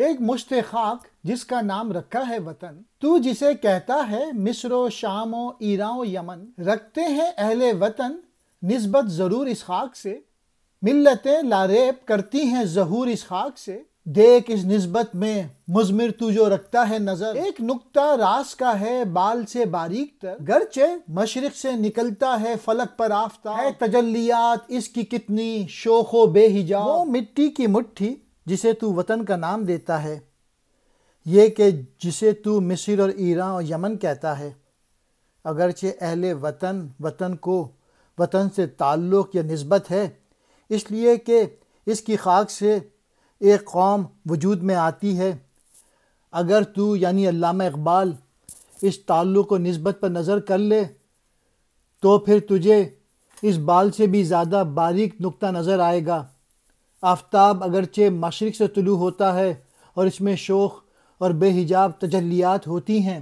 ایک مشت خاک جس کا نام رکھا ہے وطن، تو جسے کہتا ہے مصر و شام و ایران و یمن، رکھتے ہیں اہل وطن نسبت ضرور اس خاک سے، ملتیں لاریب کرتی ہیں ظہور اس خاک سے، دیکھ اس نسبت میں مضمر تو جو رکھتا ہے نظر، ایک نقطہ راس کا ہے بال سے باریک تر، گرچہ مشرق سے نکلتا ہے فلک پر آفتاب، ہے تجلیات اس کی کتنی شوخ و بے حجاب، وہ مٹی کی مٹھی جسے تو وطن کا نام دیتا ہے، یہ کہ جسے تو مصر اور ایران اور یمن کہتا ہے، اگرچہ اہل وطن کو وطن سے تعلق یا نسبت ہے، اس لیے کہ اس کی خاک سے ایک قوم وجود میں آتی ہے۔ اگر تو یعنی علامہ اقبال اس تعلق و نسبت پر نظر کر لے تو پھر تجھے اس بال سے بھی زیادہ باریک نقطہ نظر آئے گا۔ آفتاب اگرچہ مشرق سے طلوع ہوتا ہے اور اس میں شوخ اور بے حجاب تجلیات ہوتی ہیں،